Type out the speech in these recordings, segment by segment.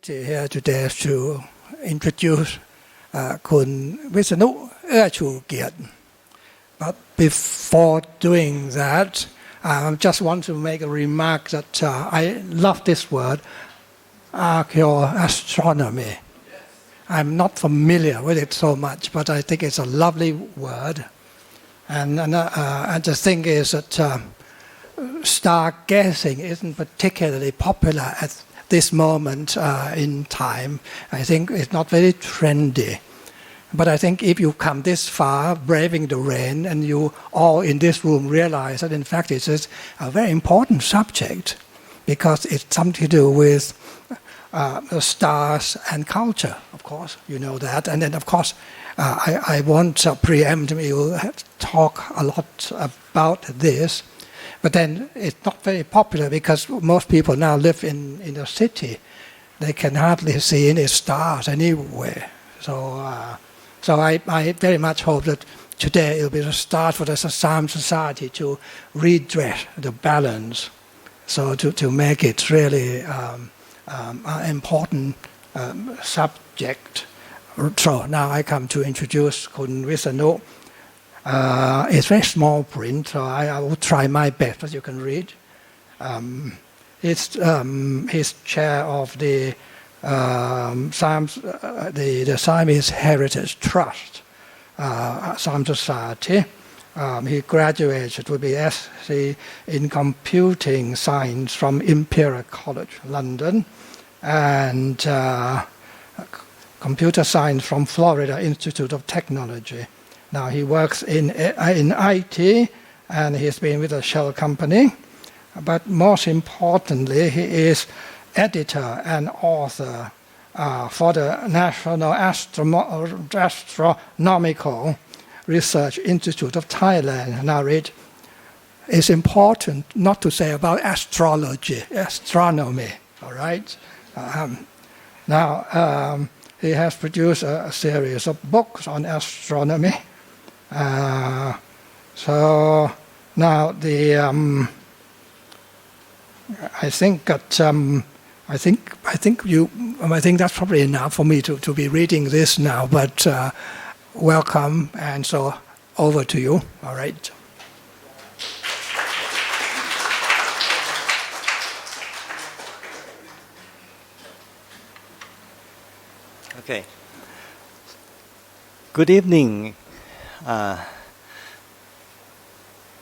opportunity here today to introduce Kun Visanu Euarchukiati. But before doing that, I just want to make a remark that I love this word, archaeoastronomy. I'm not familiar with it so much, but I think it's a lovely word. And the thing is that stargazing isn't particularly popular at this moment in time. I think it's not very trendy. But I think if you come this far, braving the rain, and you all in this room realize that in fact it is a very important subject because it's something to do with the stars and culture, of course, you know that. And then, of course, I won't preempt you talk a lot about this. But then it's not very popular because most people now live in the city. They can hardly see any stars anywhere. So I very much hope that today it will be the start for the Assam society to redress the balance, so to make it really an important subject. So now I come to introduce Kun Visanu. It's very small print, so I will try my best, but you can read. He's chair of the Siamese Heritage Trust, Assam Society. He graduated with BSc in Computing Science from Imperial College London and Computer Science from Florida Institute of Technology. Now he works in IT and he's been with a shell company. But most importantly, he is editor and author for the National Astronomical Research Institute of Thailand, NARIT. It's important not to say about astrology, astronomy, all right? Now, he has produced a series of books on astronomy. So now I think that I think that's probably enough for me to be reading this now. But welcome, and so over to you. All right. Okay. Good evening,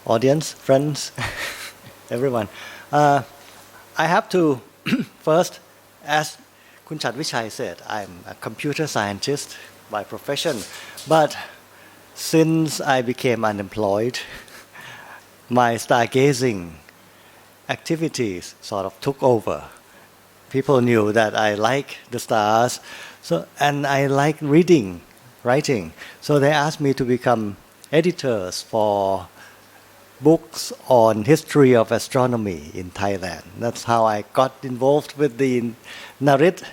audience, friends, everyone. I have to first, as Kun Chatvichai said, I'm a computer scientist by profession, but since I became unemployed, my stargazing activities sort of took over. People knew that I like the stars, and I like writing. So they asked me to become editors for books on history of astronomy in Thailand. That's how I got involved with the NARIT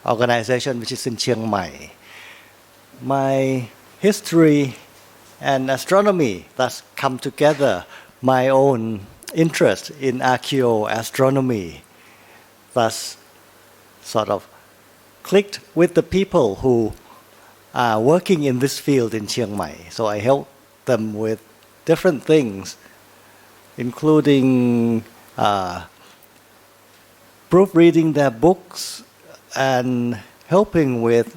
organization, which is in Chiang Mai. My history and astronomy thus come together. My own interest in archaeoastronomy thus sort of clicked with the people who are working in this field in Chiang Mai. So I help them with different things, including proofreading their books and helping with,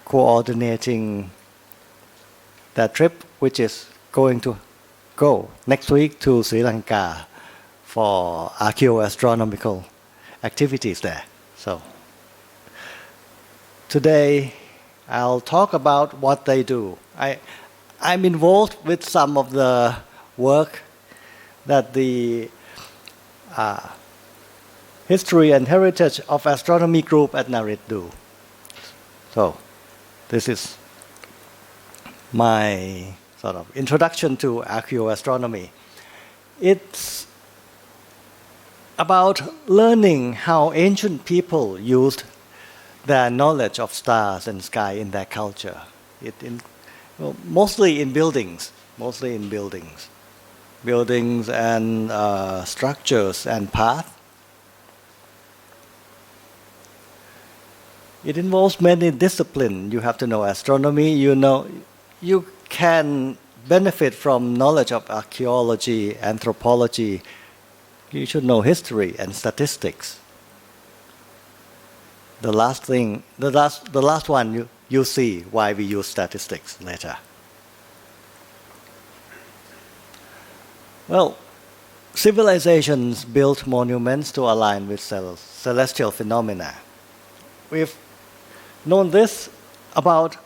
coordinating their trip, which is going to go next week to Sri Lanka for archaeoastronomical activities there. So today I'll talk about what they do. I'm involved with some of the work that the History and Heritage of Astronomy group at NARIT do. So this is my sort of introduction to archaeoastronomy. It's about learning how ancient people used their knowledge of stars and sky in their culture. Mostly in buildings and structures and paths. It involves many disciplines. You have to know astronomy. You can benefit from knowledge of archaeology, anthropology. You should know history and statistics. The last one you see why we use statistics later. Well, civilizations built monuments to align with celestial phenomena. We've known this about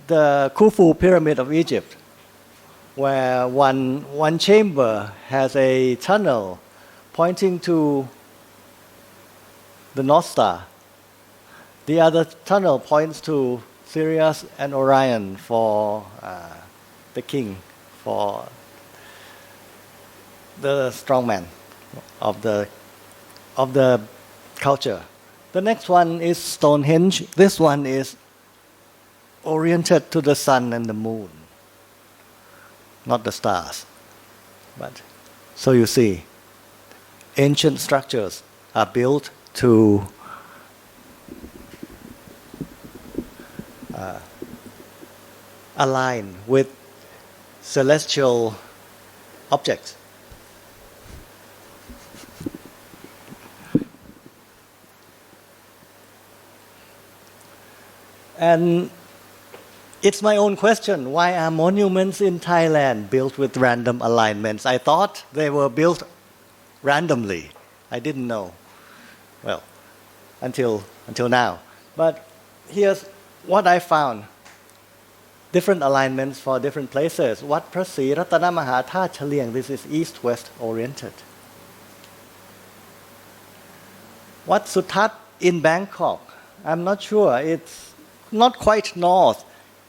the Khufu Pyramid of Egypt, where one chamber has a tunnel pointing to the North Star. The other tunnel points to Sirius and Orion for the king, for the strongman of the culture. The next one is Stonehenge. This one is oriented to the sun and the moon, not the stars. But so you see, ancient structures are built to align with celestial objects. And it's my own question, why are monuments in Thailand built with random alignments? I thought they were built randomly. I didn't know. Well, until now. But here's what I found. Different alignments for different places. Wat Phra Sri Ratana Maha Thát Chalieng, this is east-west oriented. Wat Suthep in Bangkok, I'm not sure. It's not quite north.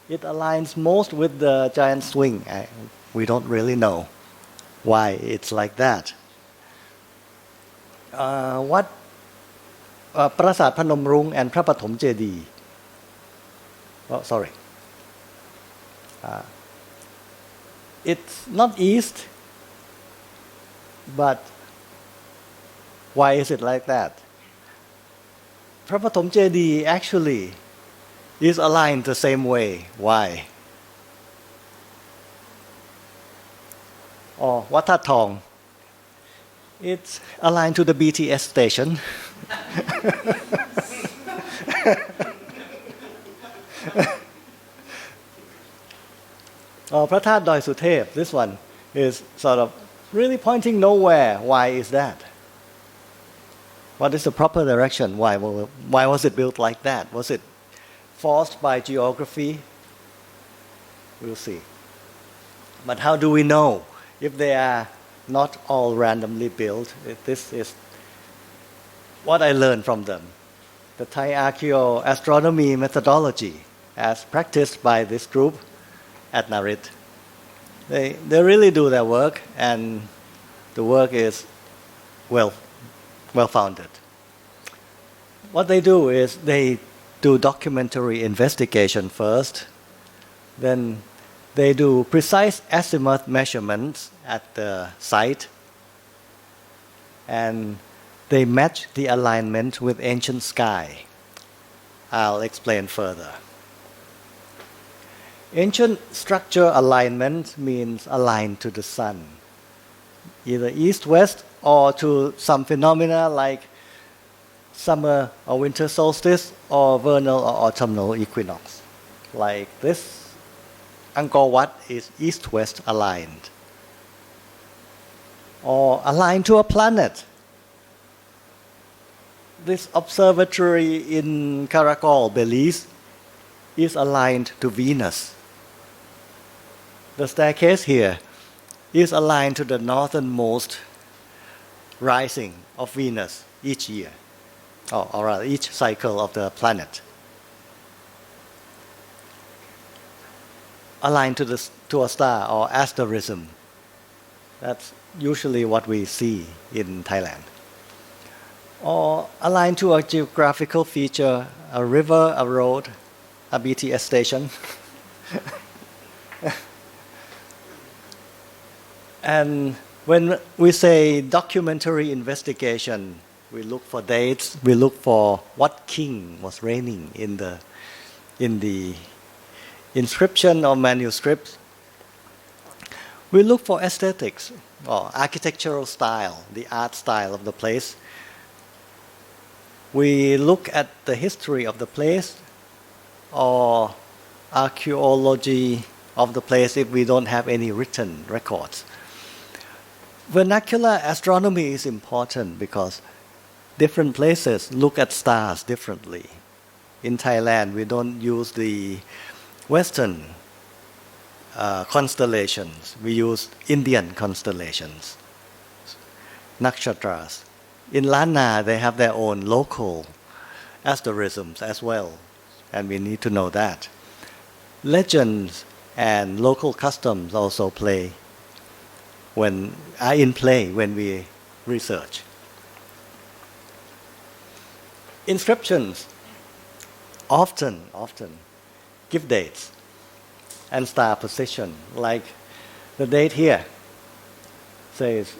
It aligns most with the giant swing. We don't really know why it's like that. Prasat Phanomrung and Phra Pathom Jedi. Oh, sorry. It's not east, but why is it like that? Phra Pathom Jedi actually is aligned the same way. Why? Or Wat That Thong. It's aligned to the BTS station. Phrat That Doi Suthep, this one is sort of really pointing nowhere. Why is that? What is the proper direction? Why was it built like that? Was it forced by geography? We'll see. But how do we know if they are not all randomly built? This is what I learned from them. The Thai Archaeoastronomy methodology as practiced by this group at NARIT. They really do their work, and the work is well founded. What they do is they do documentary investigation first, then they do precise azimuth measurements at the site, and they match the alignment with ancient sky. I'll explain further. Ancient structure alignment means aligned to the sun, either east-west or to some phenomena like summer or winter solstice or vernal or autumnal equinox. Like this, Angkor Wat is east-west aligned. Or aligned to a planet. This observatory in Karakol, Belize, is aligned to Venus. The staircase here is aligned to the northernmost rising of Venus each year, or rather each cycle of the planet. Aligned to a star or asterism. That's usually what we see in Thailand. Or aligned to a geographical feature, a river, a road, a BTS station. And when we say documentary investigation, We look for dates. We look for what king was reigning in the inscription or manuscripts. We look for aesthetics or architectural style, the art style of the place. We look at the history of the place or archaeology of the place if we don't have any written records. Vernacular astronomy is important because different places look at stars differently. In Thailand, we don't use the Western constellations. We use Indian constellations, nakshatras. In Lana, they have their own local asterisms as well, and we need to know that. Legends and local customs also are in play when we research. Inscriptions often give dates and star position, like the date here says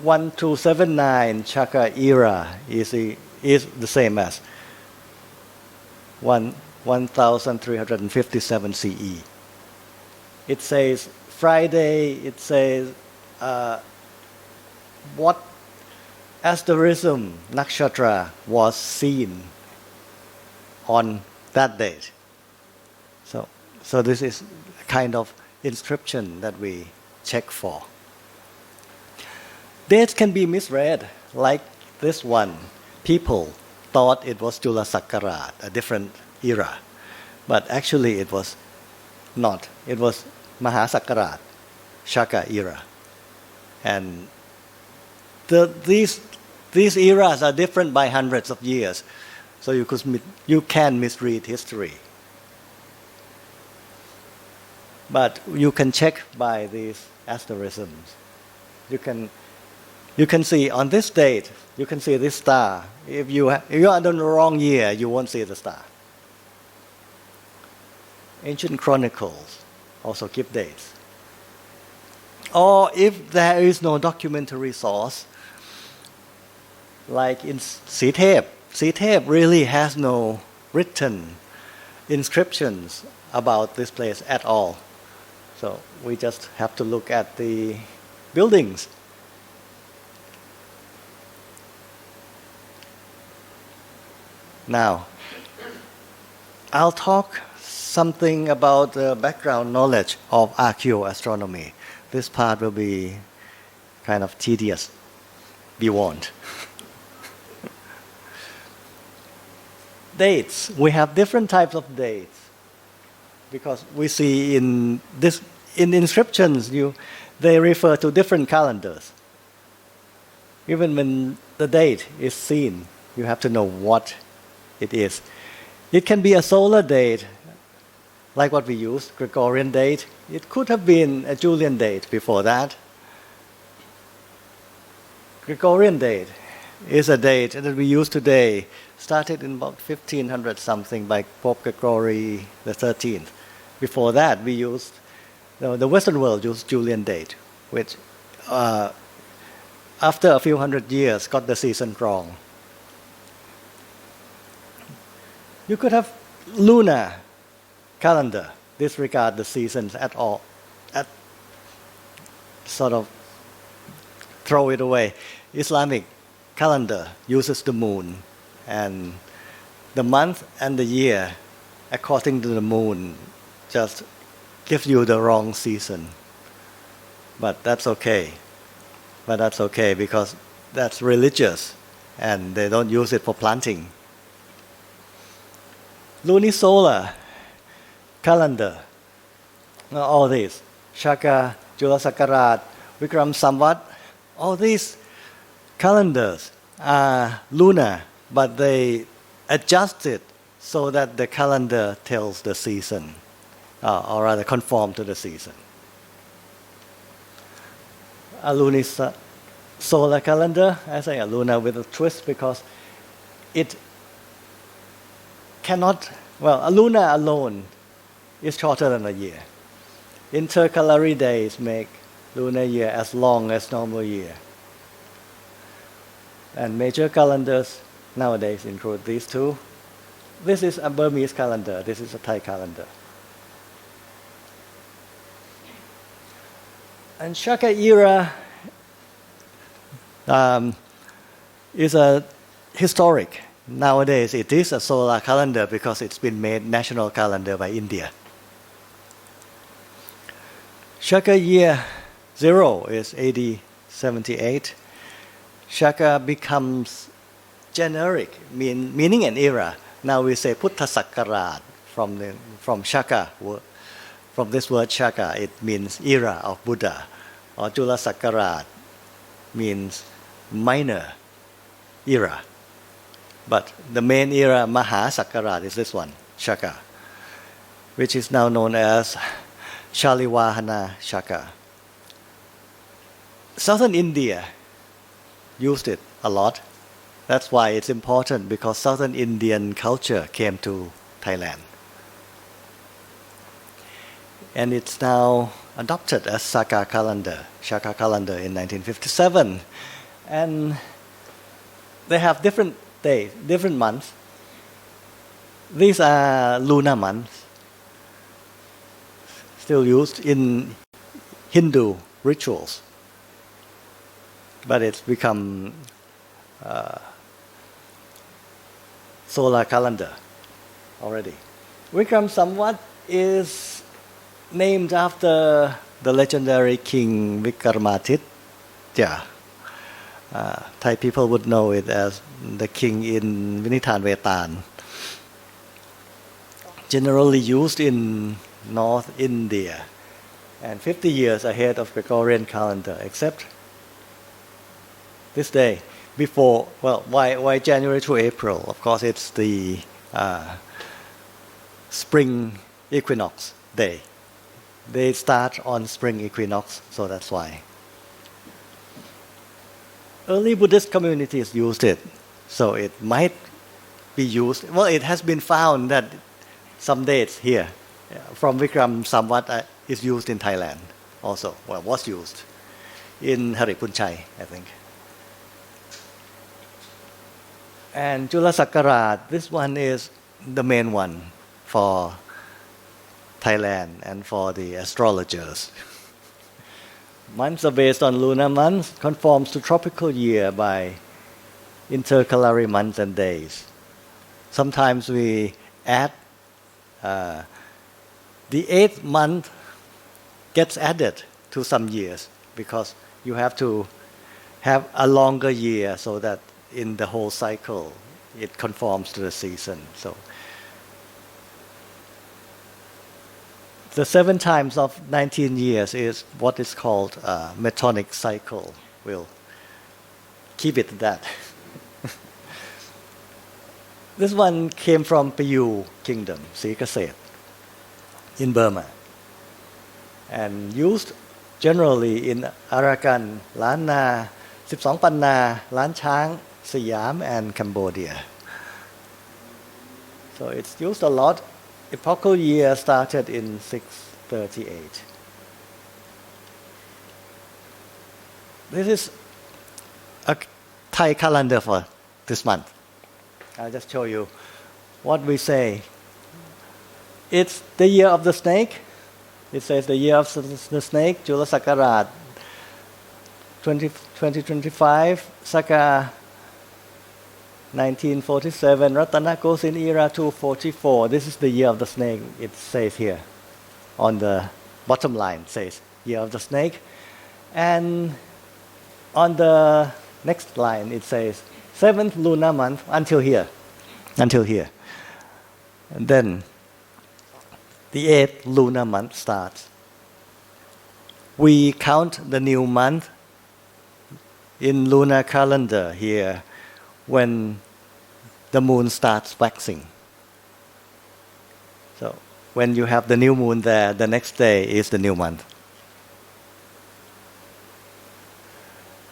1279 Chakra era is the same as 1357 CE. It says Friday, it says what asterism nakshatra was seen on that date. So this is a kind of inscription that we check for. Dates can be misread, like this one. People thought it was Jula Sakkarat, a different era, but actually it was not. It was Maha Sakkarat, Shaka era, and these eras are different by hundreds of years, so you can misread history. But you can check by these asterisms. You can see on this date, you can see this star. If you are in the wrong year, you won't see the star. Ancient chronicles also give dates. Or if there is no documentary source, like in Suthep really has no written inscriptions about this place at all. So we just have to look at the buildings. Now, I'll talk something about the background knowledge of archaeoastronomy. This part will be kind of tedious. Be warned. Dates. We have different types of dates because we see in inscriptions they refer to different calendars. Even when the date is seen, you have to know what it is. It can be a solar date, like what we use, Gregorian date. It could have been a Julian date before that. Gregorian date is a date that we use today, started in about 1500 something by Pope Gregory XIII. Before that, we used, the Western world used Julian date, which after a few hundred years got the season wrong. You could have lunar calendar, disregard the seasons at all, sort of throw it away. Islamic calendar uses the moon, and the month and the year according to the moon just gives you the wrong season. But that's okay. Because that's religious and they don't use it for planting. Lunisolar calendar, all these, Shaka, Jula Sakkarat, Vikram Samvat, all these calendars are lunar, but they adjust it so that the calendar tells the season, or rather conform to the season. A lunisolar calendar, I say a lunar with a twist because it cannot, a lunar alone is shorter than a year. Intercalary days make lunar year as long as normal year. And major calendars nowadays include these two. This is a Burmese calendar, this is a Thai calendar. And Shaka era is a historic. Nowadays it is a solar calendar because it's been made national calendar by India. Shaka year 0 is AD 78. Shaka becomes generic, meaning an era. Now we say Puttha Sakkarat from Shaka. From this word Shaka, it means era of Buddha. Or Jula Sakkarat means minor era. But the main era, Maha Sakkarat, is this one, Shaka, which is now known as Shalivahana Shaka. Southern India used it a lot. That's why it's important, because Southern Indian culture came to Thailand. And it's now adopted as Shaka calendar in 1957. And they have different days, different months. These are lunar months, still used in Hindu rituals. But it's become solar calendar already. Vikram Samvat is named after the legendary king Vikramaditya. Thai people would know it as the king in Vinithan Vetan. Generally used in North India and 50 years ahead of Gregorian calendar, except this day. Before, well, why January to April? Of course, it's the spring equinox day. They start on spring equinox, so that's why. Early Buddhist communities used it, so it might be used. Well, it has been found that some dates here from Vikram Samvat is used in Thailand also. Well, was used in Haripunchai, I think. And Jula Sakkarat, this one is the main one for Thailand and for the astrologers. Months are based on lunar months, conforms to tropical year by intercalary months and days. Sometimes we add the 8th month gets added to some years because you have to have a longer year so that in the whole cycle it conforms to the season. So the 7 times of 19 years is what is called a metonic cycle. We'll keep it that. This one came from Payu Kingdom, Srikaset, in Burma, and used generally in Arakan, Lan Na, 12 Pan Na, Lan Chang, Siam, and Cambodia. So it's used a lot. Epochal year started in 638. This is a Thai calendar for this month. I'll just show you what we say. It's the year of the snake. It says the year of the snake, Jula Sakkarat 2025, Saka 1947, Ratana goes in era 244. This is the year of the snake, it says here. On the bottom line it says year of the snake. And on the next line it says 7th lunar month until here. And then the 8th lunar month starts. We count the new month in lunar calendar here when the moon starts waxing. So when you have the new moon there, the next day is the new month.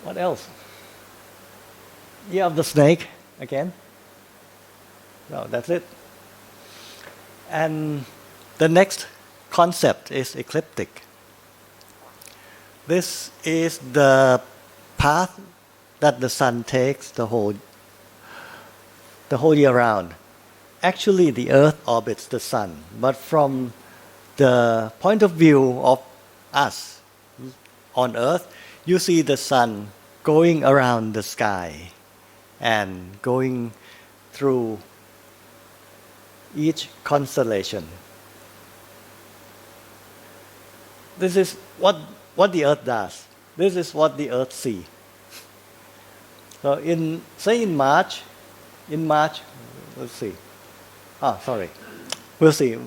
What else? Year of the snake again. No, that's it. And the next concept is ecliptic. This is the path that the sun takes the whole year round. Actually, the Earth orbits the sun, but from the point of view of us on Earth, you see the sun going around the sky and going through each constellation. This is what the Earth does. This is what the Earth sees. So in March, let's see. Sorry. We'll see.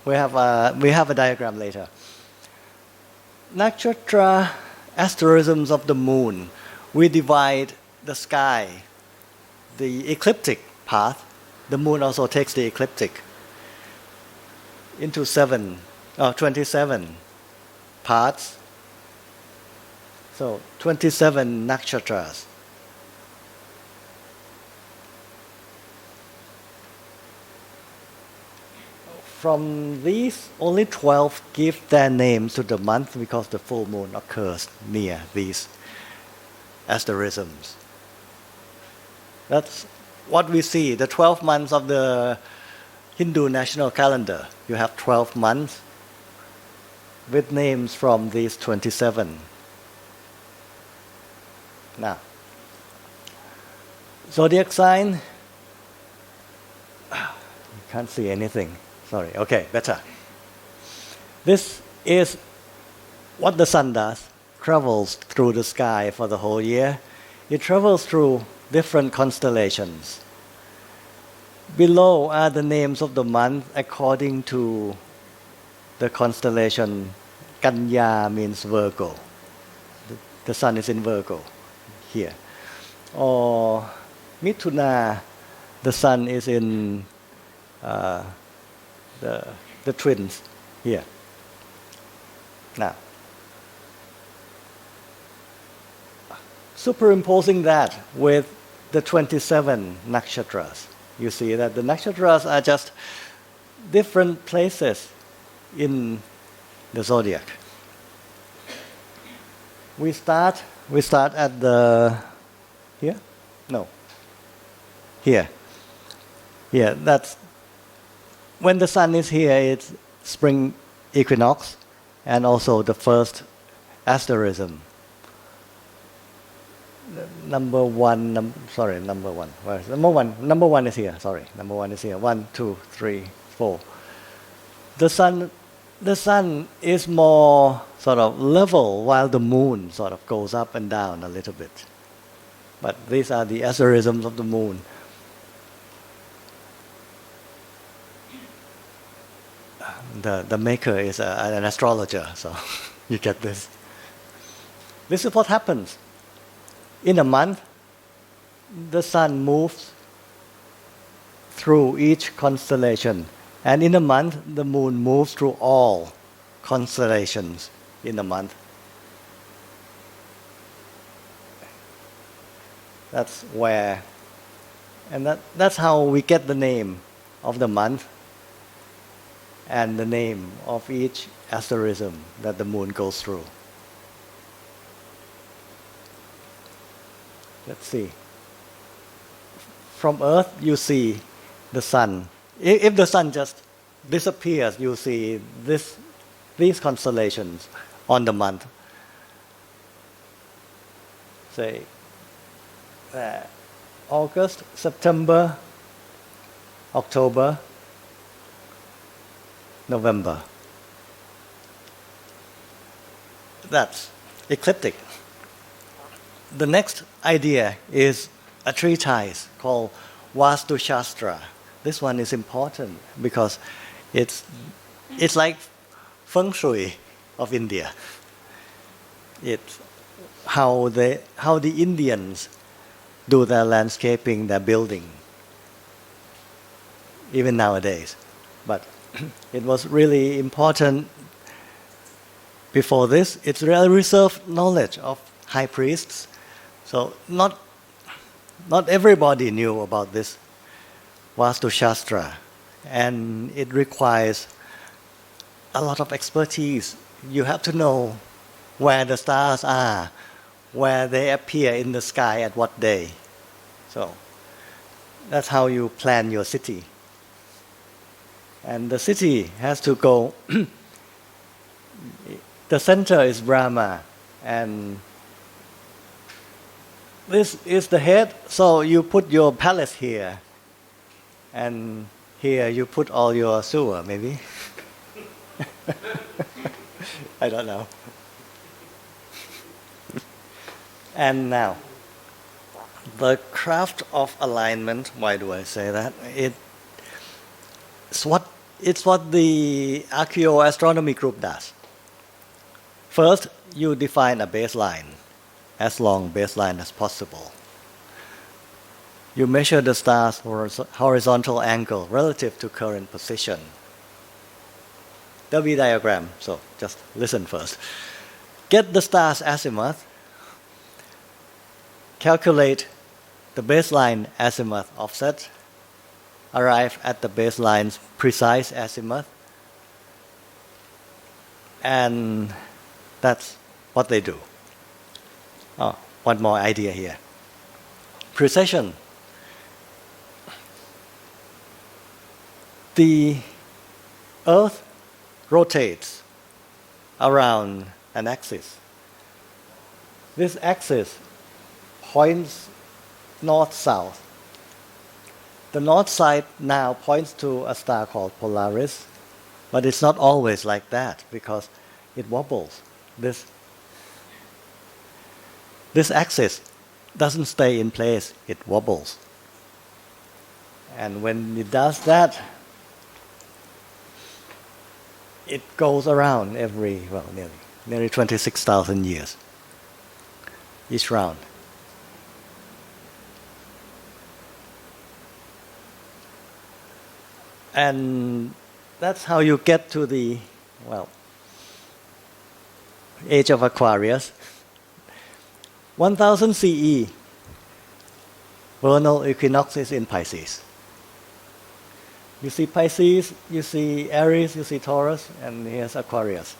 We have a diagram later. Nakshatra asterisms of the moon. We divide the sky, the ecliptic path. The moon also takes the ecliptic into 27 parts. So 27 nakshatras. From these, only 12 give their names to the month because the full moon occurs near these asterisms. That's what we see, the 12 months of the Hindu national calendar. You have 12 months with names from these 27. Now, zodiac sign, you can't see anything. Sorry, okay, better. This is what the sun does, travels through the sky for the whole year. It travels through different constellations. Below are the names of the month according to the constellation. Kanya means Virgo. The sun is in Virgo here. Or Mithuna, the sun is in the twins here. Now, superimposing that with the 27 nakshatras, you see that the nakshatras are just different places in the zodiac. We start at the here? No. Here. Here, that's when the sun is here, it's spring equinox and also the first asterism. Number one. Where is number one? Number one is here. Sorry, number one is here. 1, 2, 3, 4. The sun is more sort of level, while the moon sort of goes up and down a little bit. But these are the asterisms of the moon. The maker is an astrologer, so you get this. This is what happens. In a month, the sun moves through each constellation. And in a month, the moon moves through all constellations in a month. That's where, and that's how we get the name of the month and the name of each asterism that the moon goes through. Let's see. From Earth, you see the sun. If the sun just disappears, you see these constellations on the month. Say, August, September, October, November. That's ecliptic. The next idea is a treatise called Vastu Shastra. This one is important because it's like feng shui of India. It's how the Indians do their landscaping, their building, even nowadays. But it was really important before this. It's really reserved knowledge of high priests. So not everybody knew about this Vastu Shastra, and it requires a lot of expertise. You have to know where the stars are, where they appear in the sky at what day. So that's how you plan your city. And the city has to go, the center is Brahma, and this is the head, so you put your palace here, and here you put all your sewer, maybe. I don't know. And now, the craft of alignment, why do I say that? It's what the Archaeoastronomy group does. First, you define a baseline, as long baseline as possible. You measure the star's horizontal angle relative to current position. There'll be diagram, so just listen first. Get the star's azimuth, calculate the baseline azimuth offset, arrive at the baseline's precise azimuth, and that's what they do. Oh, one more idea here. Precession. The Earth rotates around an axis. This axis points north-south. The north side now points to a star called Polaris, but it's not always like that because it wobbles. This axis doesn't stay in place, it wobbles. And when it does that, it goes around every, nearly 26,000 years, each round. And that's how you get to the, age of Aquarius. 1000 CE, vernal equinox is in Pisces. You see Pisces, you see Aries, you see Taurus, and here's Aquarius.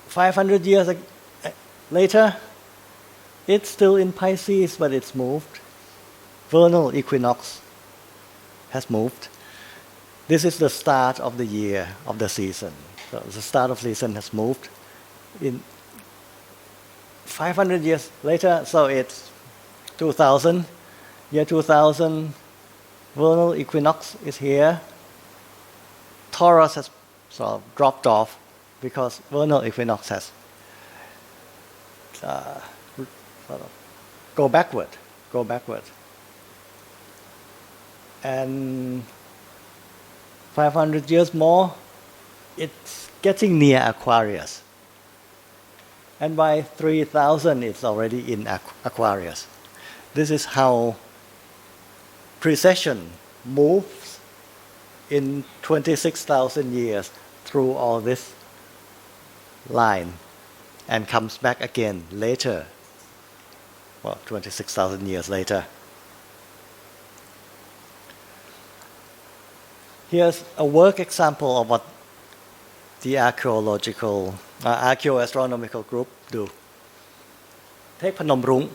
500 years later, it's still in Pisces, but it's moved. Vernal equinox has moved. This is the start of the year, of the season. So the start of the season has moved. In 500 years later, so it's 2000. Year 2000, vernal equinox is here. Taurus has sort of dropped off because vernal equinox has sort of go backward. And 500 years more, it's getting near Aquarius. And by 3000, it's already in Aquarius. This is how precession moves in 26,000 years through all this line and comes back again later, 26,000 years later. Here's a work example of what the archaeoastronomical group do. Take Phanomrung.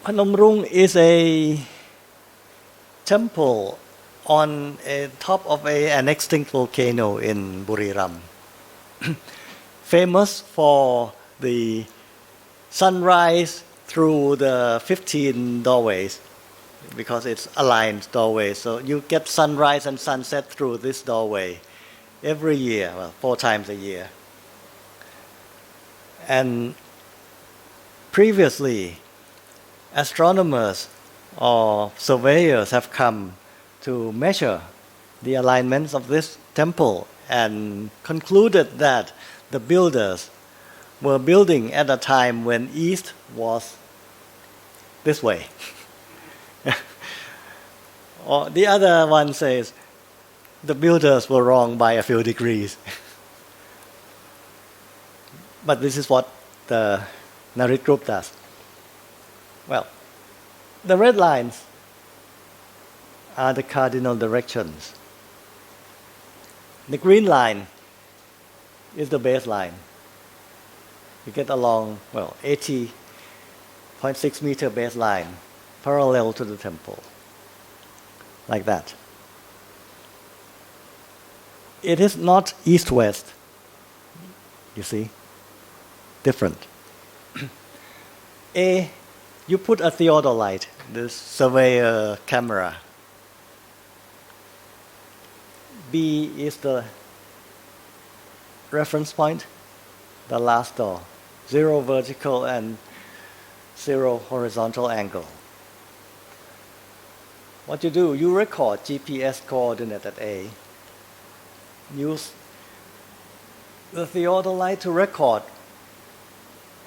Phanomrung is a temple on a top of an extinct volcano in Buriram. Famous for the sunrise through the 15 doorways, because it's aligned doorways. So you get sunrise and sunset through this doorway every year, 4 times a year. And previously, astronomers or surveyors have come to measure the alignments of this temple and concluded that the builders were building at a time when east was this way. Or the other one says the builders were wrong by a few degrees. But this is what the NARIT group does. Well, the red lines are the cardinal directions. The green line is the baseline. You get along, 80.6 meter baseline, parallel to the temple, like that. It is not east-west, you see, different. You put a theodolite, this surveyor camera. B is the reference point, the last door, 0 vertical and 0 horizontal angle. What you do, you record GPS coordinate at A. Use the theodolite to record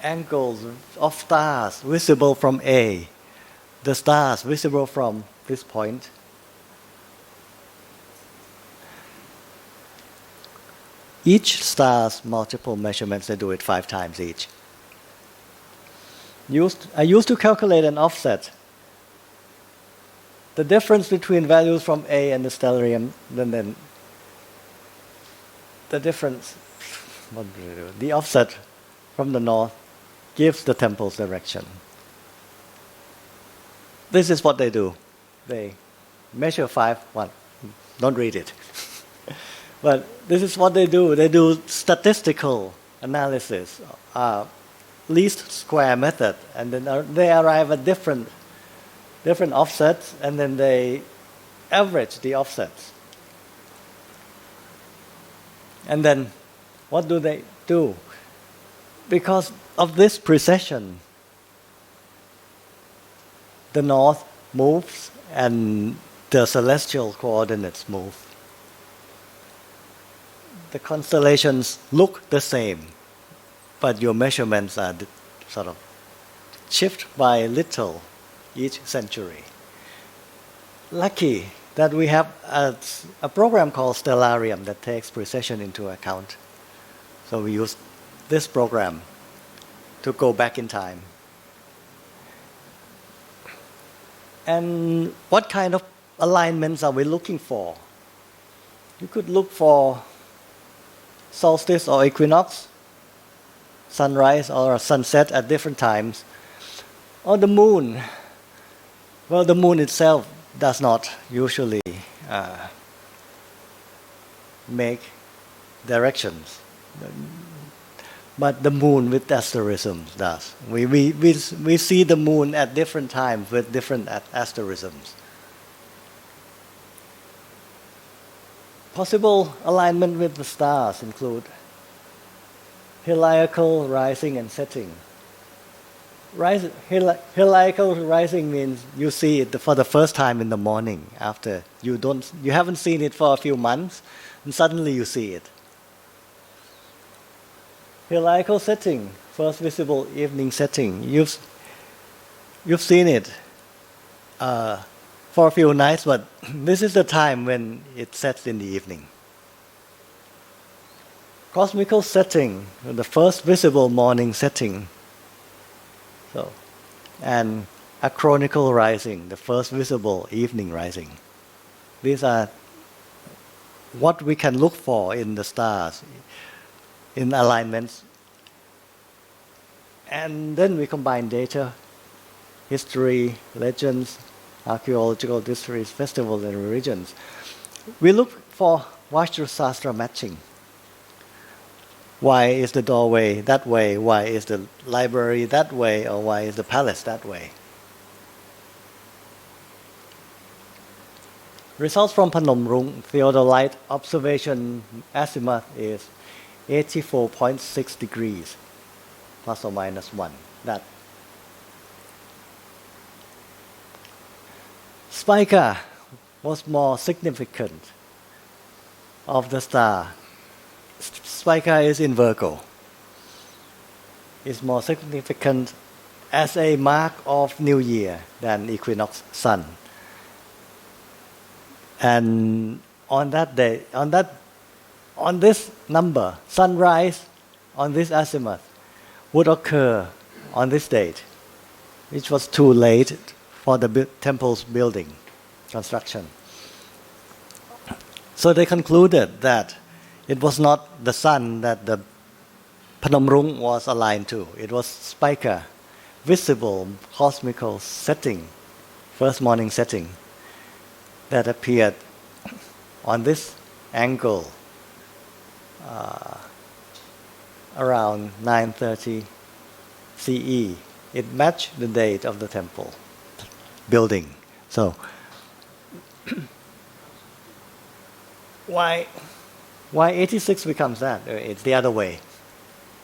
angles of stars visible from A, the stars visible from this point. Each star's multiple measurements, they do it 5 times each. I used to calculate an offset. The difference between values from A and the stellarium, then the difference, the offset from the north gives the temple's direction. This is what they do. They measure 5, don't read it. But this is what they do. They do statistical analysis, least square method, and then they arrive at different offsets, and then they average the offsets. And then what do they do? Because of this precession, the north moves and the celestial coordinates move. The constellations look the same, but your measurements are sort of shift by little each century. Lucky that we have a program called Stellarium that takes precession into account. So we use this program to go back in time. And what kind of alignments are we looking for? You could look for solstice or equinox, sunrise or sunset at different times, or the moon. Well, the moon itself does not usually make directions, but the moon with asterisms does. We see the moon at different times with different asterisms. Possible alignment with the stars include heliacal rising and setting. Heliacal rising means you see it for the first time in the morning after you haven't seen it for a few months, and suddenly you see it. Heliacal setting, first visible evening setting. You've seen it for a few nights, but this is the time when it sets in the evening. Cosmical setting, the first visible morning setting. And achronical rising, the first visible evening rising. These are what we can look for in the stars, in alignments. And then we combine data, history, legends, archaeological histories, festivals, and religions. We look for Vastu Sastra matching. Why is the doorway that way? Why is the library that way? Or why is the palace that way? Results from Phanomrung theodolite observation azimuth is 84.6 degrees, plus or minus 1. That Spica was more significant of the star. Spica is in Virgo. It's more significant as a mark of New Year than equinox sun. And on that day, on this number, sunrise on this azimuth would occur on this date, which was too late for the temple's building construction. So they concluded that It was not the sun that the Phanomrung was aligned to. It was Spica, visible cosmical setting, first morning setting, that appeared on this angle around 9:30 CE. It matched the date of the temple building. So why 86 becomes that? It's the other way.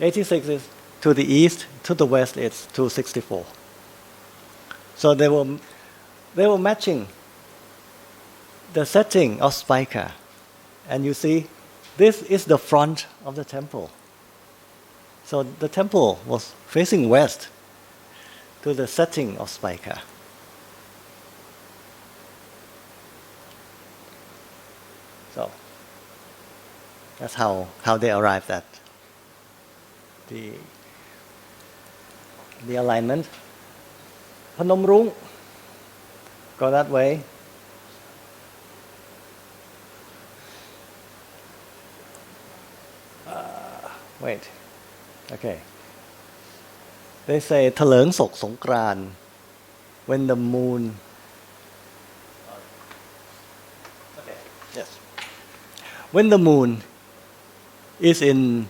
86 is to the east, to the west it's 264. So they were matching the setting of Spica. And you see, this is the front of the temple. So the temple was facing west to the setting of Spica. So that's how they arrived at the alignment. Phanomrung, go that way. Wait. Okay. They say เถลิงศกสงกรานต์ when the moon. Okay. Yes. When the moon is in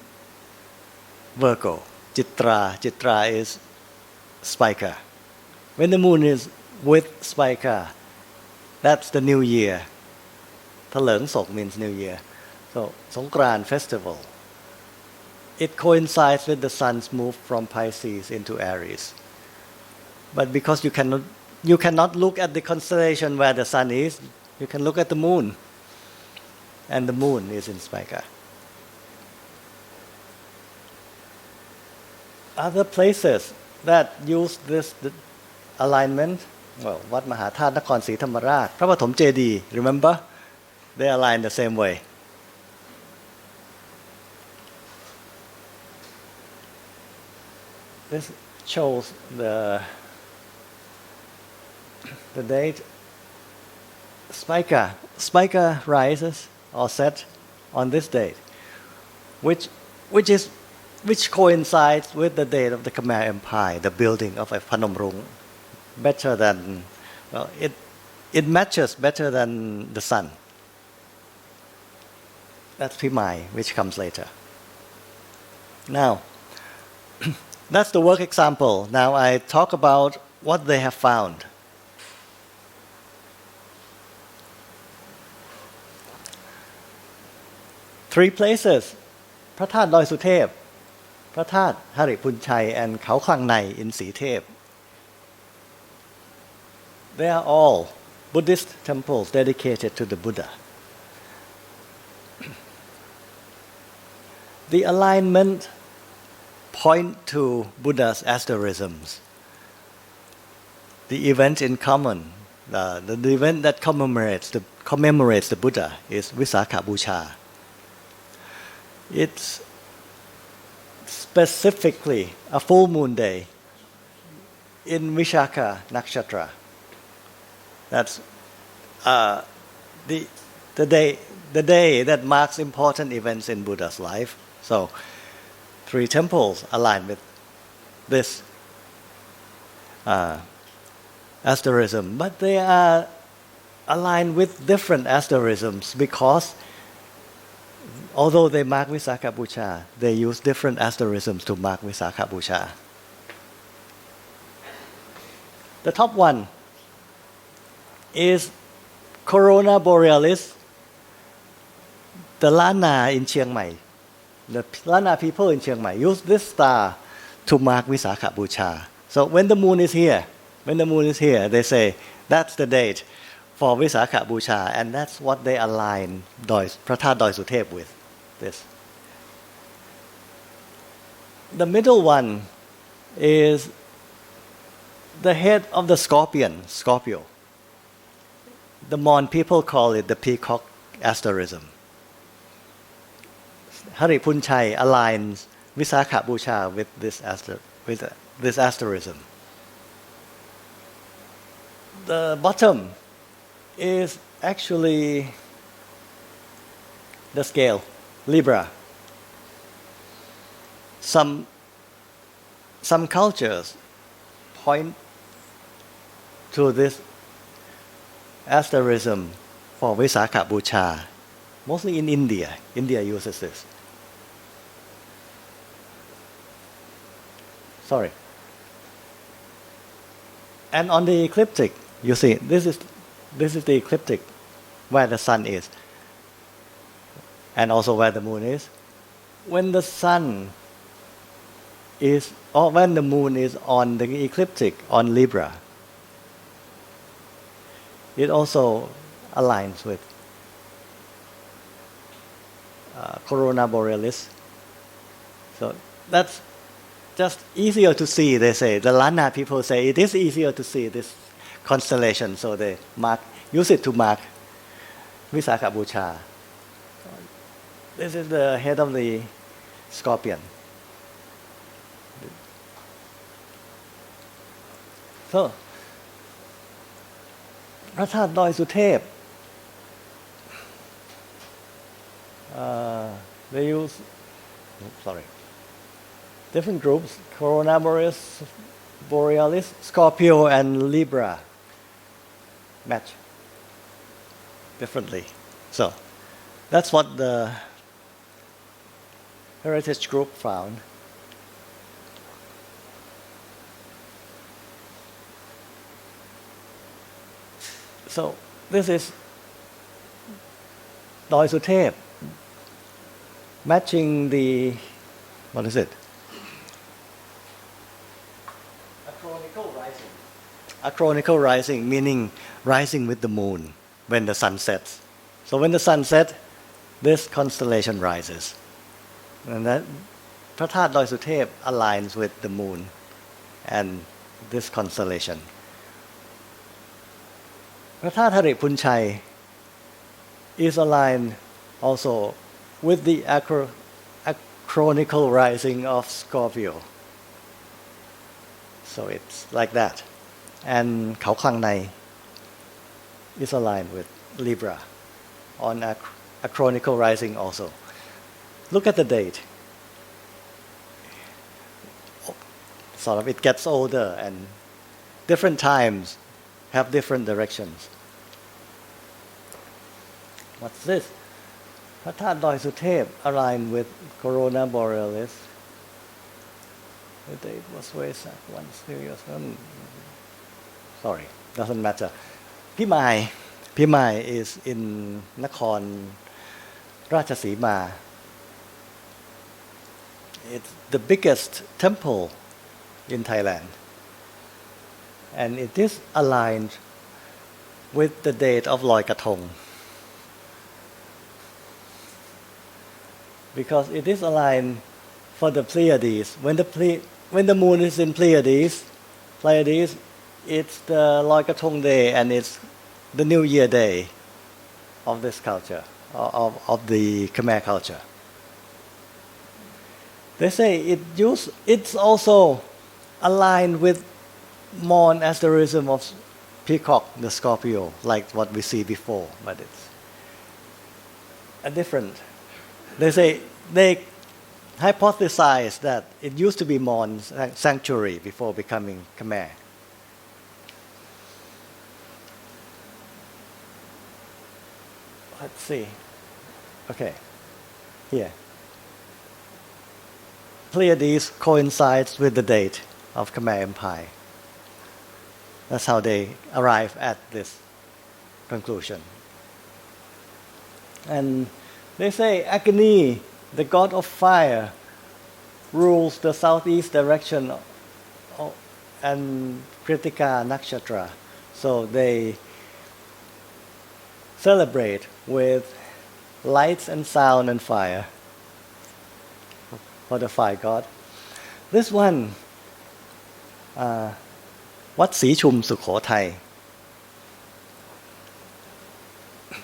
Virgo, Chitra is Spica. When the moon is with Spica, that's the new year. เถลิงศก means new year. So Songkran festival. It coincides with the sun's move from Pisces into Aries. But because you cannot look at the constellation where the sun is, you can look at the moon. And the moon is in Spica. Other places that use this alignment, well, วัดมหาธาตุนครศรีธรรมราช พระปฐมเจดีย์ remember? They align the same way. This shows the date. Spica rises or sets on this date, which coincides with the date of the Khmer Empire, the building of a Phanomrung, better than, well, it matches better than the sun. That's Phimai, which comes later. Now, that's the work example. Now I talk about what they have found. Three places: Phrat That Doi Suthep, Phrat Haripunchai, and Khao Klang Nai in Sithep. They are all Buddhist temples dedicated to the Buddha. The alignment point to Buddha's asterisms. The event in common, the event that commemorates the Buddha is Visakha Busha. It's specifically a full moon day in Vishakha Nakshatra. That's the day that marks important events in Buddha's life. So, three temples align with this asterism, but they are aligned with different asterisms because although they mark Visakha Busha, they use different asterisms to mark Visakha Busha. The top one is Corona Borealis, the Lana in Chiang Mai. The Lana people in Chiang Mai use this star to mark Visakha Busha. So when the moon is here, they say that's the date for Visakha Busha, and that's what they align Phrat That Doi Suthep with. This. The middle one is the head of the Scorpio. The Mon people call it the peacock asterism. Haripunchai aligns Visakha Busha with this asterism. The bottom is actually the scale. Libra. Some cultures point to this asterism for Visakha Bucha, mostly in India. India uses this. Sorry. And on the ecliptic, you see, this is the ecliptic where the sun is, and also where the moon is. When the sun is, or when the moon is on the ecliptic on Libra, it also aligns with Corona Borealis. So that's just easier to see, they say. The Lana people say it is easier to see this constellation, so they use it to mark Visakha Bucha. This is the head of the scorpion. So, Prasat Doi Suthep, they use, different groups, Corona Borealis, Scorpio and Libra match differently. So, that's what the heritage group found. So this is Doi Suthep matching the, what is it? Acronical rising. Acronical rising, meaning rising with the moon when the sun sets. So when the sun sets, this constellation rises. And that Prasat Doi Suthep aligns with the moon and this constellation. Prasat Harik Punchai is aligned also with the acronical rising of Scorpio. So it's like that. And Khao Klang Nai is aligned with Libra on acronical rising also. Look at the date. Sort of it gets older and different times have different directions. What's this? Prasat Doi Suthep aligned with Corona Borealis. The date was Vesak, one serious one. Sorry, doesn't matter. Phimai is in Nakhon Ratchasima. It's the biggest temple in Thailand. And it is aligned with the date of Loi Kathong. Because it is aligned for the Pleiades. When the moon is in Pleiades, it's the Loi Kathong day and it's the New Year day of this culture, of the Khmer culture. They say it's also aligned with Mon asterism of peacock, the Scorpio, like what we see before, but it's a different. They say they hypothesize that it used to be Mon sanctuary before becoming Khmer. Let's see. Okay, here. Pleiades coincides with the date of Khmer Empire. That's how they arrive at this conclusion. And they say Agni, the god of fire, rules the southeast direction and Kritika Nakshatra. So they celebrate with lights and sound and fire for the fire god. This one, Wat Sĩ Chum Sukhothai.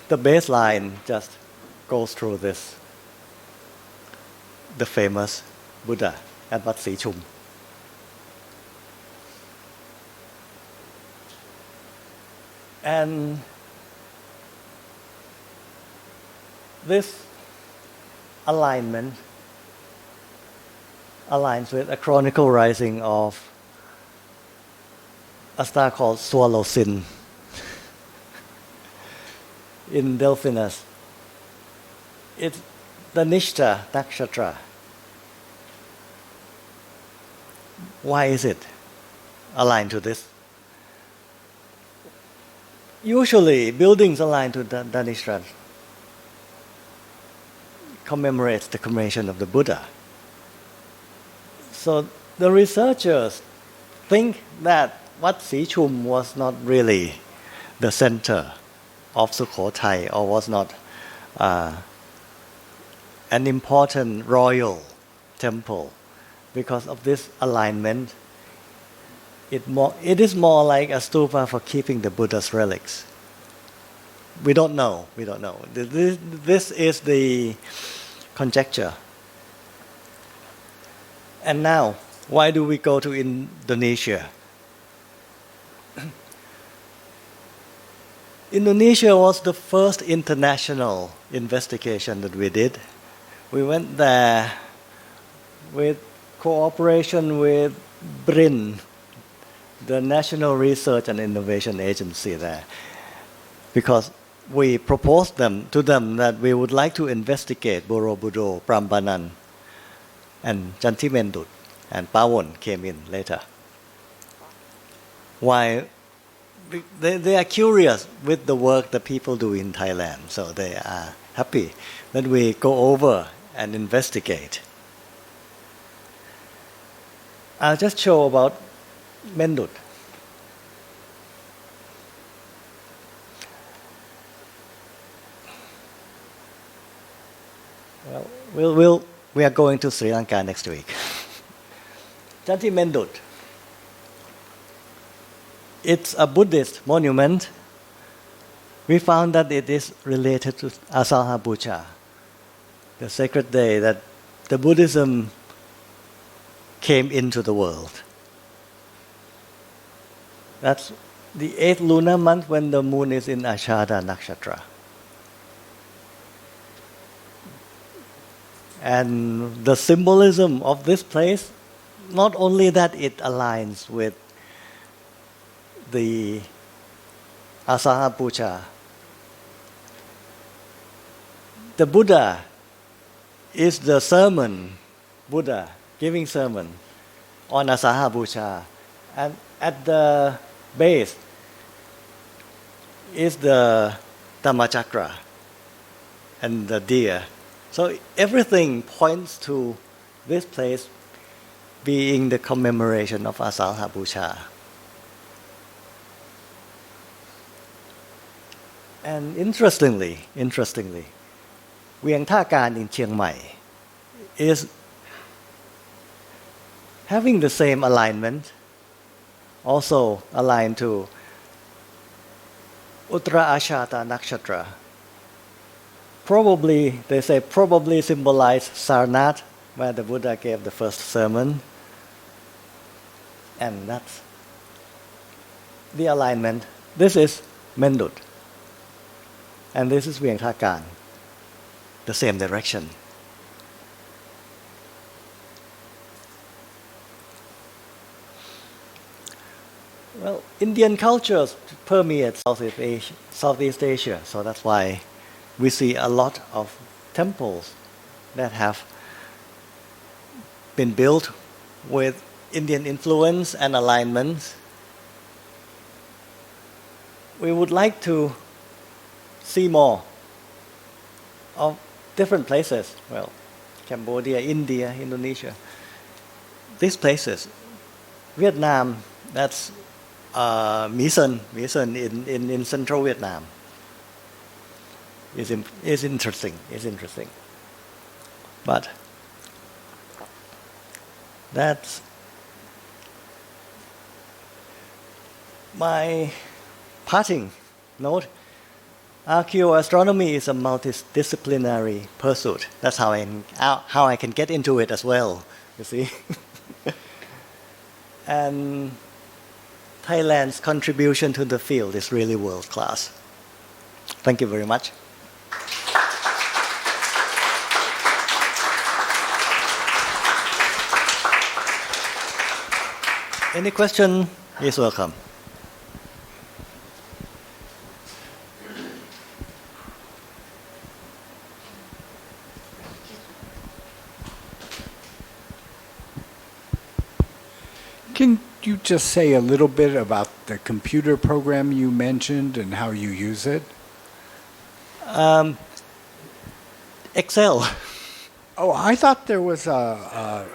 The baseline just goes through this, the famous Buddha at Wat Sĩ Chum. And this alignment aligns with a chronicle rising of a star called Swallow Sin in Delphinus. It's the Nishta Nakshatra. Why is it aligned to this? Usually, buildings aligned to the Nishta commemorates the coronation of the Buddha. So the researchers think that Wat Si Chum was not really the center of Sukhothai, or was not an important royal temple. Because of this alignment, it is more like a stupa for keeping the Buddha's relics. We don't know. This is the conjecture. And now, why do we go to Indonesia? Indonesia was the first international investigation that we did. We went there with cooperation with BRIN, the National Research and Innovation Agency there, because we proposed to them that we would like to investigate Borobudur, Prambanan, and Candi Mendut, and Pawon came in later. Why? They are curious with the work that people do in Thailand, so they are happy that we go over and investigate. I'll just show about Mendut. Well, we are going to Sri Lanka next week. Candi Mendut. It's a Buddhist monument. We found that it is related to Asaha Puja, the sacred day that the Buddhism came into the world. That's the 8th lunar month when the moon is in Ashada Nakshatra. And the symbolism of this place, not only that it aligns with the Asaha Puja, the Buddha is the sermon, Buddha giving sermon on Asaha Puja, and at the base is the Dhammachakra and the deer. So everything points to this place being the commemoration of Asaha Puja. And interestingly, Vieng Tha Kan in Chiang Mai is having the same alignment, also aligned to Uttara Ashata Nakshatra. They say probably symbolize Sarnath, where the Buddha gave the first sermon. And that's the alignment. This is Mendut. And this is Vieng Tha Kan, the same direction. Well, Indian cultures permeate Southeast Asia, so that's why we see a lot of temples that have been built with Indian influence and alignments. We would like to see more of different places. Well, Cambodia, India, Indonesia. These places. Vietnam, that's My Sơn in central Vietnam. Is interesting. But that's my parting note. Archaeoastronomy is a multidisciplinary pursuit. That's how I can get into it as well, you see. And Thailand's contribution to the field is really world class. Thank you very much. Any question is welcome. Can you just say a little bit about the computer program you mentioned and how you use it? Excel, Oh, I thought there was a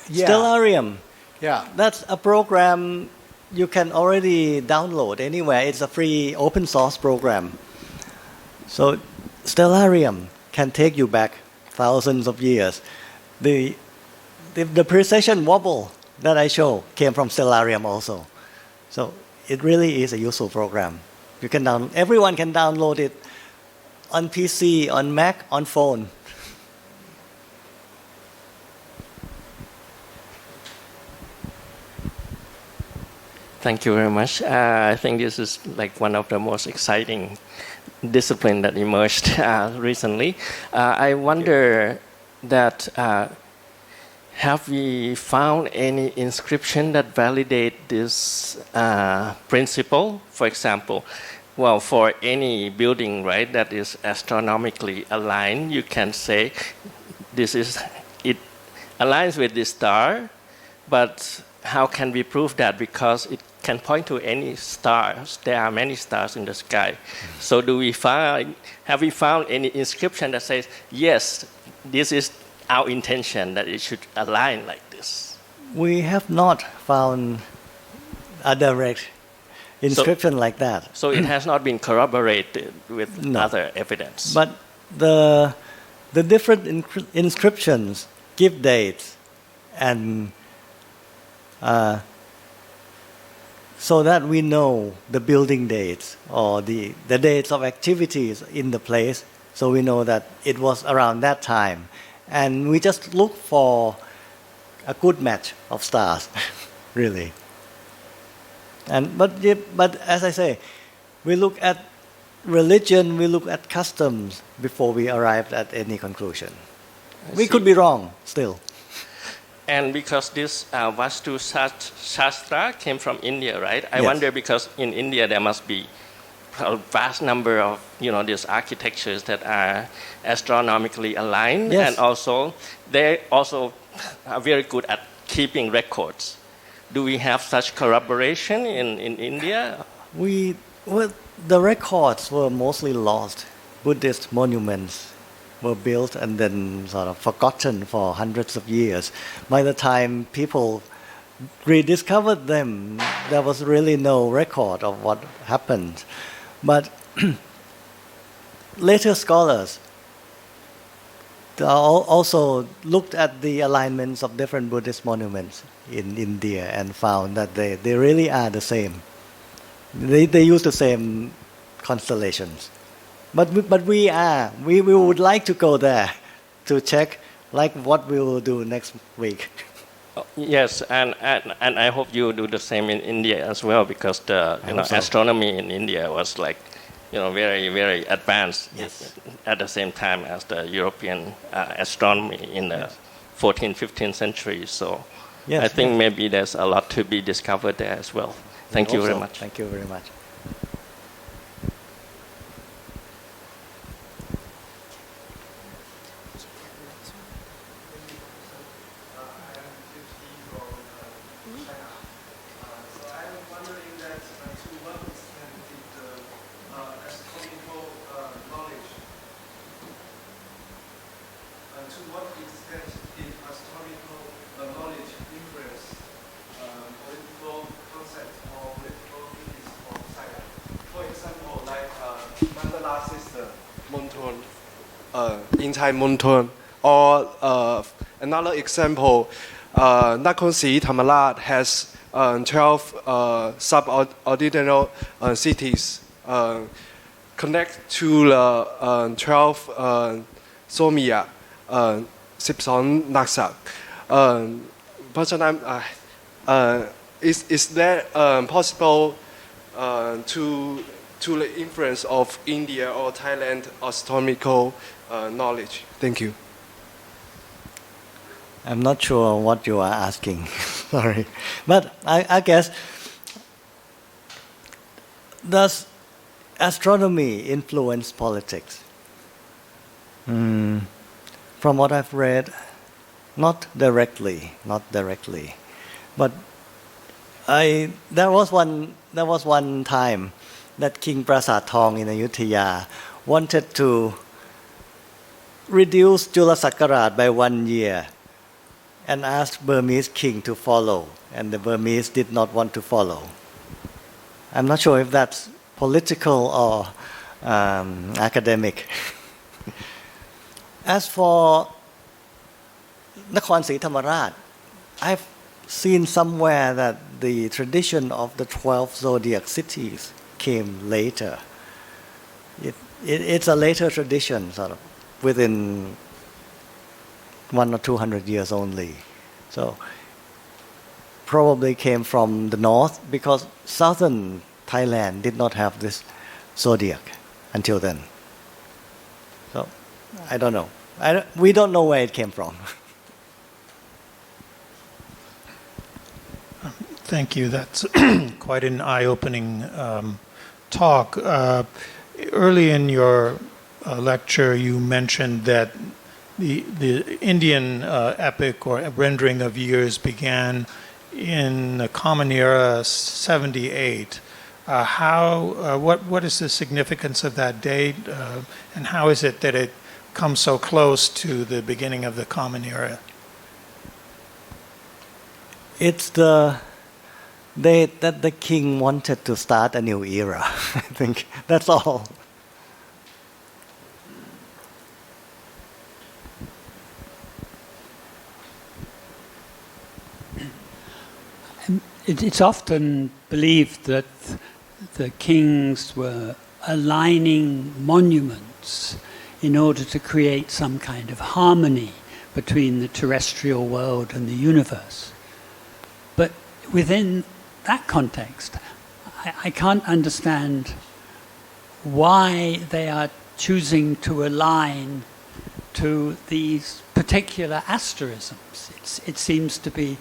yeah. Stellarium. Yeah. That's a program you can already download anywhere. It's a free open source program. So Stellarium can take you back thousands of years. The precession wobble that I show came from Stellarium also. So it really is a useful program. You can everyone can download it on PC, on Mac, on phone. Thank you very much. I think this is like one of the most exciting discipline that emerged recently. I wonder that have we found any inscription that validate this principle? For example, well, for any building, right, that is astronomically aligned, you can say it aligns with the star, but how can we prove that? Because it can point to any stars. There are many stars in the sky. So have we found any inscription that says, yes, this is our intention, that it should align like this? We have not found a direct inscription like that. So it has not been corroborated with No. other evidence. But the different inscriptions give dates and so that we know the building dates or the dates of activities in the place, so we know that it was around that time. And we just look for a good match of stars, really. But as I say, we look at religion, we look at customs before we arrive at any conclusion. We could be wrong still. And because this Vastu Shastra came from India, right? I Yes. wonder, because in India there must be a vast number of these architectures that are astronomically aligned, Yes. and also they also are very good at keeping records. Do we have such corroboration in India? The records were mostly lost. Buddhist monuments were built and then sort of forgotten for hundreds of years. By the time people rediscovered them, there was really no record of what happened. But later scholars also looked at the alignments of different Buddhist monuments in India and found that they really are the same. They use the same constellations. But we would like to go there to check, like what we will do next week. Yes, and I hope you do the same in India as well, because the astronomy in India was like very, very advanced. Yes. At the same time as the European astronomy in the 14th, 15th century. So Yes, I think maybe there's a lot to be discovered there as well. Thank you very much. Thank you very much. In Thai Monton, or another example, Nakhon Si Thammarat has 12 subordinate cities connect to the 12 Somia, 12 นักษัตริย์เพราะฉะนั้น is there possible to the influence of India or Thailand astronomical knowledge? Thank you. I'm not sure what you are asking. Sorry. But I guess, does astronomy influence politics? From what I've read, not directly. But there was one time that King Prasat Thong in Ayutthaya wanted to reduce Jula Sakarat by 1 year and asked Burmese king to follow, and the Burmese did not want to follow. I'm not sure if that's political or academic. As for Nakhon Sri Thammarat, I've seen somewhere that the tradition of the 12 zodiac cities came later. It's a later tradition, sort of, within 100 or 200 years only. So probably came from the north, because southern Thailand did not have this zodiac until then. So I don't know. We don't know where it came from. Thank you. That's quite an eye-opening talk. Early in your lecture, you mentioned that the Indian epic or rendering of years began in the Common Era 78. What is the significance of that date, and how is it that it comes so close to the beginning of the Common Era? It's the date that the king wanted to start a new era. I think that's all. It's often believed that the kings were aligning monuments in order to create some kind of harmony between the terrestrial world and the universe. But within that context, I can't understand why they are choosing to align to these particular asterisms. It seems to be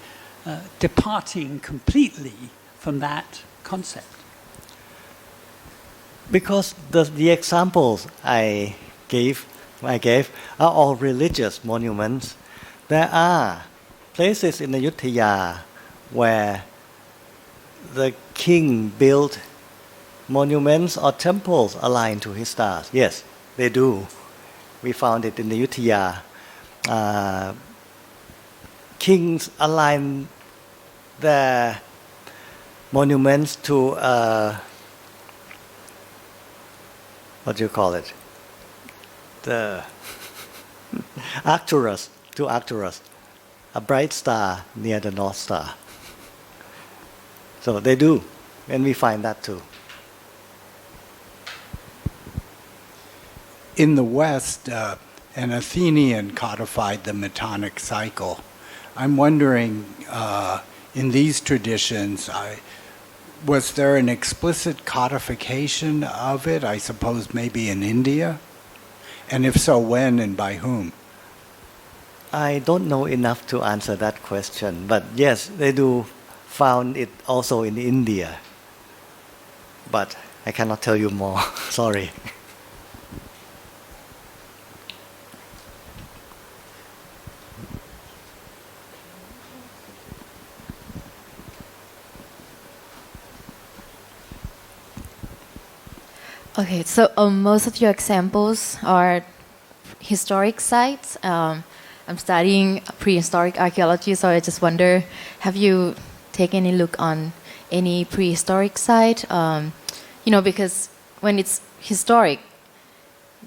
departing completely from that concept. Because the examples I gave are all religious monuments. There are places in Ayutthaya where the king built monuments or temples aligned to his stars. Yes, they do. We found it in Ayutthaya. Kings align their monuments to what do you call it? The Arcturus, to Arcturus, a bright star near the North Star. So they do, and we find that too. In the West, an Athenian codified the Metonic cycle. I'm wondering, in these traditions, was there an explicit codification of it, I suppose maybe in India? And if so, when and by whom? I don't know enough to answer that question, but yes, they do found it also in India. But I cannot tell you more, sorry. Okay, so most of your examples are historic sites. I'm studying prehistoric archaeology, so I just wonder, have you taken a look on any prehistoric site? Because when it's historic,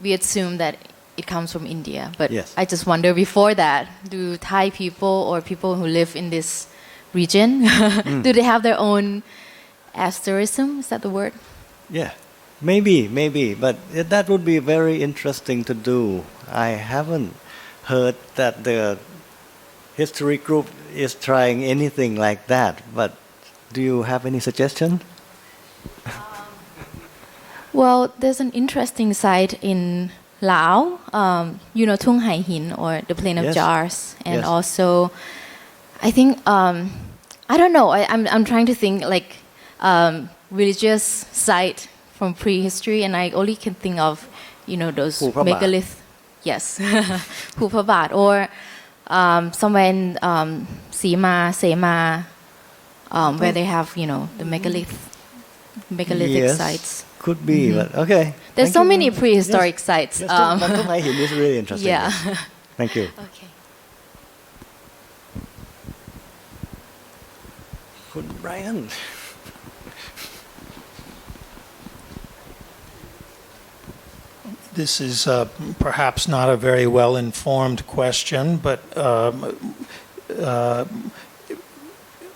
we assume that it comes from India. But yes. I just wonder, before that, do Thai people or people who live in this region, do they have their own asterism? Is that the word? Yeah. Maybe, but that would be very interesting to do. I haven't heard that the history group is trying anything like that, but do you have any suggestion? Well, there's an interesting site in Laos, Thung Hai Hin, or the Plain of Yes. Jars, and Yes. also I think I don't know. I'm trying to think like religious site from prehistory, and I only can think of those Phrat. megalith. Yes, Phrat, or somewhere in Sema, where they have the megalithic Yes, sites. could be, but okay. There's Thank so you many very much. prehistoric sites. Yes, Bangkok Hai Hin is really interesting. Yeah. Yes. Thank you. Okay. Good Brian. This is perhaps not a very well-informed question, but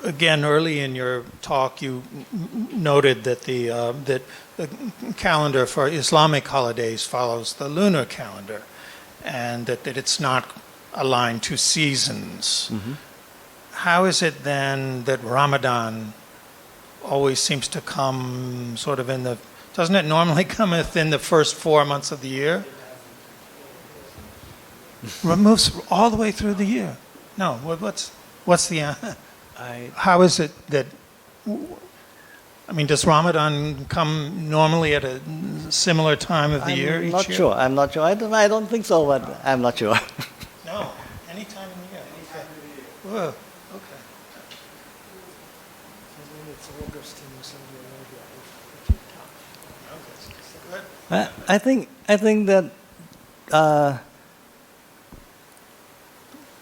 again, early in your talk, you noted that the calendar for Islamic holidays follows the lunar calendar, and that it's not aligned to seasons. How is it then that Ramadan always seems to come sort of doesn't it normally come within the first 4 months of the year? It moves all the way through the year. No, what's the how is it that, does Ramadan come normally at a similar time of the year each year? I'm not sure. I don't think so, but I'm not sure. No, any time in the year. Okay. Whoa. Okay. I think that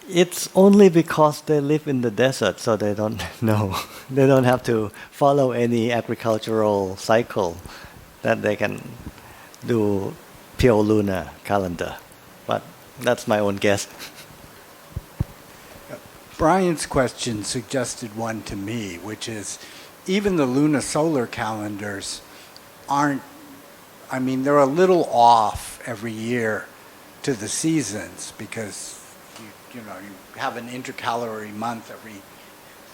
it's only because they live in the desert, so they don't know. They don't have to follow any agricultural cycle that they can do pure lunar calendar. But that's my own guess. Brian's question suggested one to me, which is even the lunar-solar calendars aren't, they're a little off every year to the seasons because you have an intercalary month every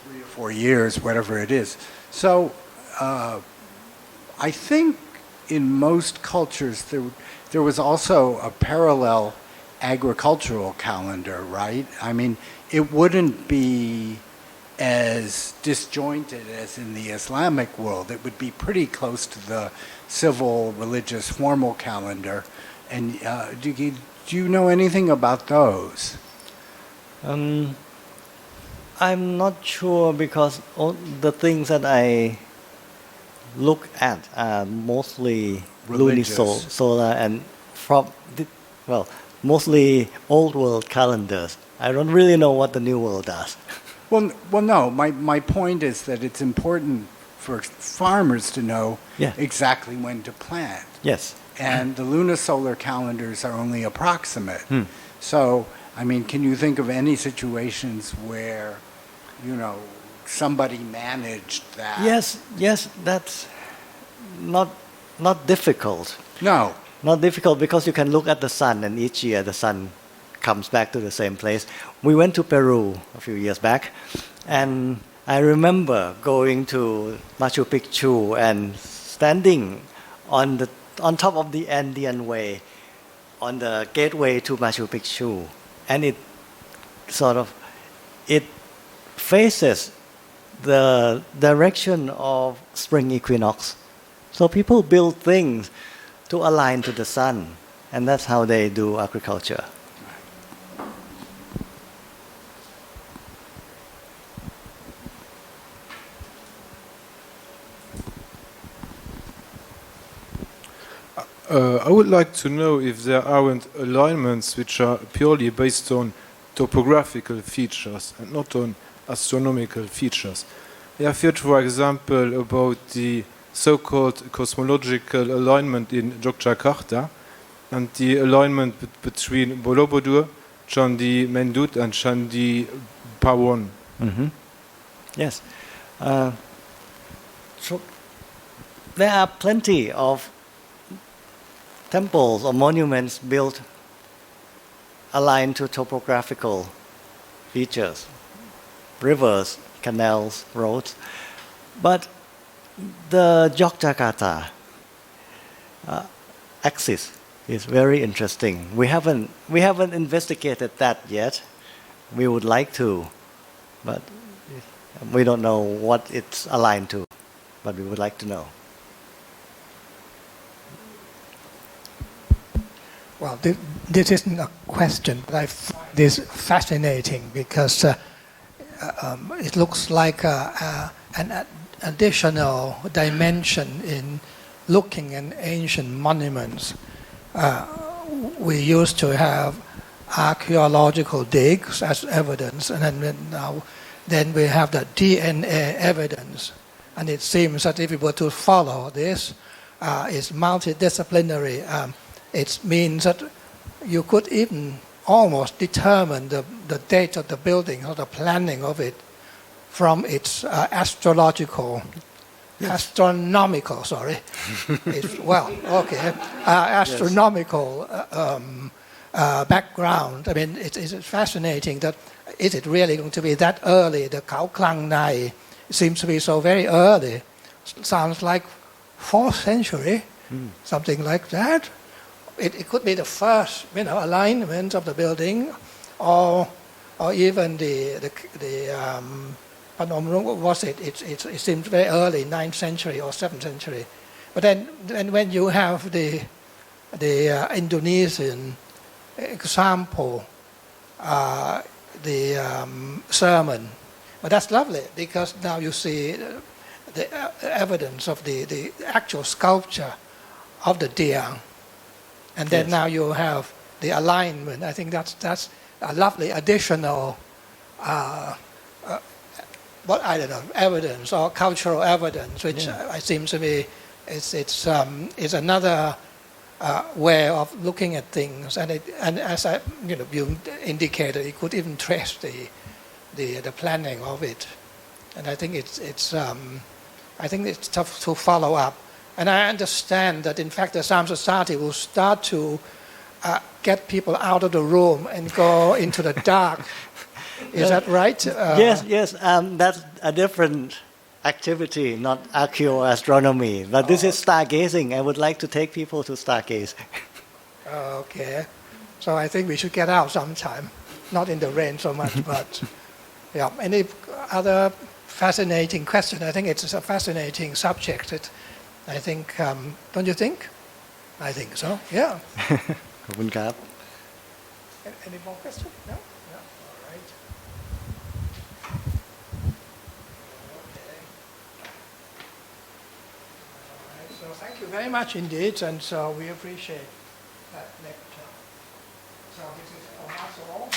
3 or 4 years, whatever it is. So I think in most cultures there was also a parallel agricultural calendar, right? It wouldn't be as disjointed as in the Islamic world. It would be pretty close to the civil, religious, formal calendar. And do you know anything about those? I'm not sure because all the things that I look at are mostly lunisolar and mostly old world calendars. I don't really know what the new world does. Well, no. My point is that it's important for farmers to know exactly when to plant. Yes. And the lunisolar calendars are only approximate. So, can you think of any situations where, somebody managed that? Yes, that's not difficult. No. Not difficult because you can look at the sun, and each year the sun comes back to the same place. We went to Peru a few years back, and I remember going to Machu Picchu and standing on top of the Andean Way, on the gateway to Machu Picchu, and it faces the direction of spring equinox. So people build things to align to the sun, and that's how they do agriculture. I would like to know if there aren't alignments which are purely based on topographical features and not on astronomical features. I have heard, for example, about the so-called cosmological alignment in Yogyakarta and the alignment between Borobudur, Candi Mendut and Candi Pawon. Yes. So there are plenty of temples or monuments built aligned to topographical features, rivers, canals, roads. But the Yogyakarta axis is very interesting. We haven't investigated that yet. We would like to, but We don't know what it's aligned to, but we would like to know. Well, this isn't a question, but I find this fascinating because it looks like an additional dimension in looking at ancient monuments. We used to have archaeological digs as evidence, and then we have the DNA evidence. And it seems that if we were to follow this, it's multidisciplinary. It means that you could even almost determine the date of the building or the planning of it from its astronomical, astronomical background. I mean, it's fascinating that is it really going to be that early? The Khao Klang Nai seems to be so very early. Sounds like 4th century, something like that. It could be the first, alignment of the building, or even the Phanomrung. What was it? It seems very early, 9th century or 7th century. But then when you have the Indonesian example, the sermon, but that's lovely because now you see the evidence of the actual sculpture of the Diang. And then now you have the alignment. I think that's a lovely additional, evidence or cultural evidence, which it seems to me is another way of looking at things. And as you indicated, it could even trace the planning of it. And I think it's tough to follow up. And I understand that, in fact, the Sam Society will start to get people out of the room and go into the dark. Is that right? Yes. That's a different activity, not archaeoastronomy. But this is stargazing. I would like to take people to stargaze. Okay. So I think we should get out sometime. Not in the rain so much, but yeah. Any other fascinating question? I think it's a fascinating subject. I think, don't you think? I think so, yeah. ขอบคุณครับ Any more questions? No? No? All right. Okay. All right. So thank you very much indeed, and so we appreciate that lecture. So this is all.